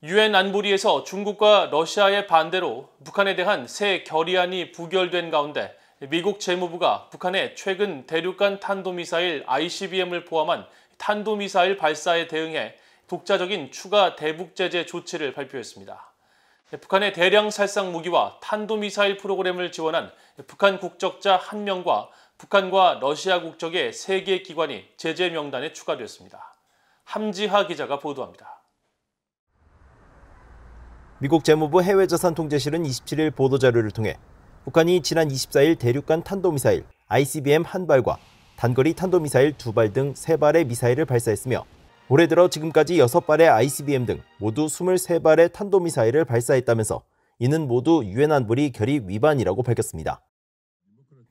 유엔 안보리에서 중국과 러시아의 반대로 북한에 대한 새 결의안이 부결된 가운데 미국 재무부가 북한의 최근 대륙간 탄도미사일 ICBM을 포함한 탄도미사일 발사에 대응해 독자적인 추가 대북 제재 조치를 발표했습니다. 북한의 대량 살상 무기와 탄도미사일 프로그램을 지원한 북한 국적자 1명과 북한과 러시아 국적의 3개 기관이 제재 명단에 추가됐습니다. 함지하 기자가 보도합니다. 미국 재무부 해외자산통제실은 27일 보도자료를 통해 북한이 지난 24일 대륙간 탄도미사일 ICBM 1발과 단거리 탄도미사일 2발 등 3발의 미사일을 발사했으며 올해 들어 지금까지 6발의 ICBM 등 모두 23발의 탄도미사일을 발사했다면서 이는 모두 유엔 안보리 결의 위반이라고 밝혔습니다.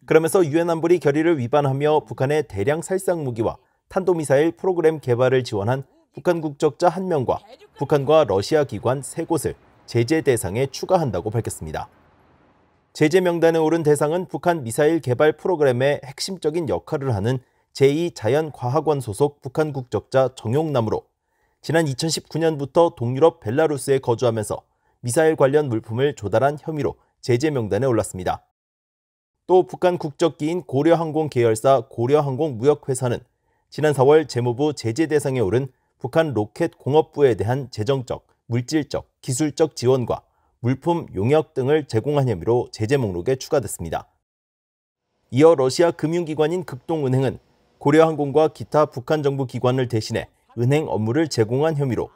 그러면서 유엔 안보리 결의를 위반하며 북한의 대량 살상 무기와 탄도미사일 프로그램 개발을 지원한 북한 국적자 1명과 북한과 러시아 기관 3곳을 제재 대상에 추가한다고 밝혔습니다. 제재 명단에 오른 대상은 북한 미사일 개발 프로그램의 핵심적인 역할을 하는 제2자연과학원 소속 북한 국적자 정용남으로 지난 2019년부터 동유럽 벨라루스에 거주하면서 미사일 관련 물품을 조달한 혐의로 제재 명단에 올랐습니다. 또 북한 국적기인 고려항공 계열사 고려항공무역회사는 지난 4월 재무부 제재 대상에 오른 북한 로켓 공업부에 대한 재정적, 물질적, 기술적 지원과 물품 용역 등을 제공한 혐의로 제재 목록에 추가됐습니다. 이어 러시아 금융기관인 극동은행은 고려항공과 기타 북한 정부 기관을 대신해 은행 업무를 제공한 혐의로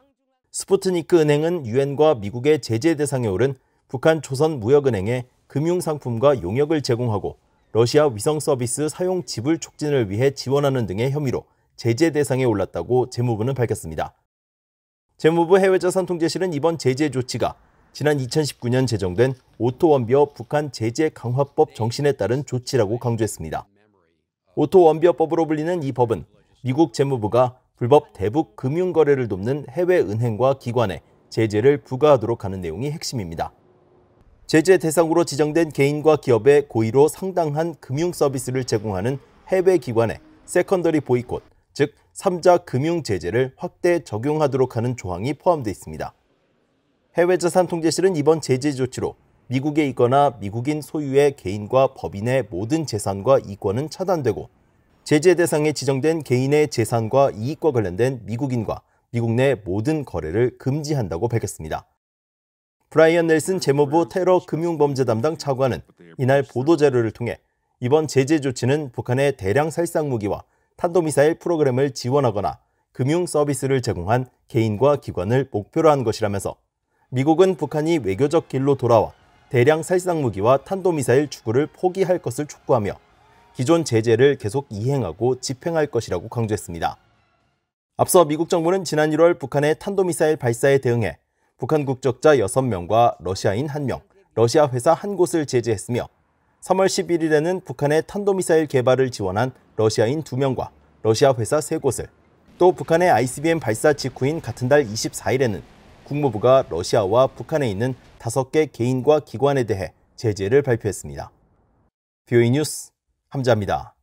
스푸트니크 은행은 유엔과 미국의 제재 대상에 오른 북한 조선무역은행에 금융상품과 용역을 제공하고 러시아 위성 서비스 사용 지불 촉진을 위해 지원하는 등의 혐의로 제재 대상에 올랐다고 재무부는 밝혔습니다. 재무부 해외자산통제실은 이번 제재 조치가 지난 2019년 제정된 오토원비어 북한 제재 강화법 정신에 따른 조치라고 강조했습니다. 오토원비어법으로 불리는 이 법은 미국 재무부가 불법 대북 금융거래를 돕는 해외 은행과 기관에 제재를 부과하도록 하는 내용이 핵심입니다. 제재 대상으로 지정된 개인과 기업에 고의로 상당한 금융 서비스를 제공하는 해외 기관에 세컨더리 보이콧, 즉 3자 금융 제재를 확대 적용하도록 하는 조항이 포함되어 있습니다. 해외자산통제실은 이번 제재 조치로 미국에 있거나 미국인 소유의 개인과 법인의 모든 재산과 이권은 차단되고 제재 대상에 지정된 개인의 재산과 이익과 관련된 미국인과 미국 내 모든 거래를 금지한다고 밝혔습니다. 브라이언 넬슨 재무부 테러 금융범죄 담당 차관은 이날 보도자료를 통해 이번 제재 조치는 북한의 대량 살상 무기와 탄도미사일 프로그램을 지원하거나 금융 서비스를 제공한 개인과 기관을 목표로 한 것이라면서 미국은 북한이 외교적 길로 돌아와 대량 살상 무기와 탄도미사일 추구를 포기할 것을 촉구하며 기존 제재를 계속 이행하고 집행할 것이라고 강조했습니다. 앞서 미국 정부는 지난 1월 북한의 탄도미사일 발사에 대응해 북한 국적자 6명과 러시아인 1명, 러시아 회사 1곳을 제재했으며 3월 11일에는 북한의 탄도미사일 개발을 지원한 러시아인 2명과 러시아 회사 3곳을, 또 북한의 ICBM 발사 직후인 같은 달 24일에는 국무부가 러시아와 북한에 있는 5개 개인과 기관에 대해 제재를 발표했습니다. BOE 뉴스 함자입니다.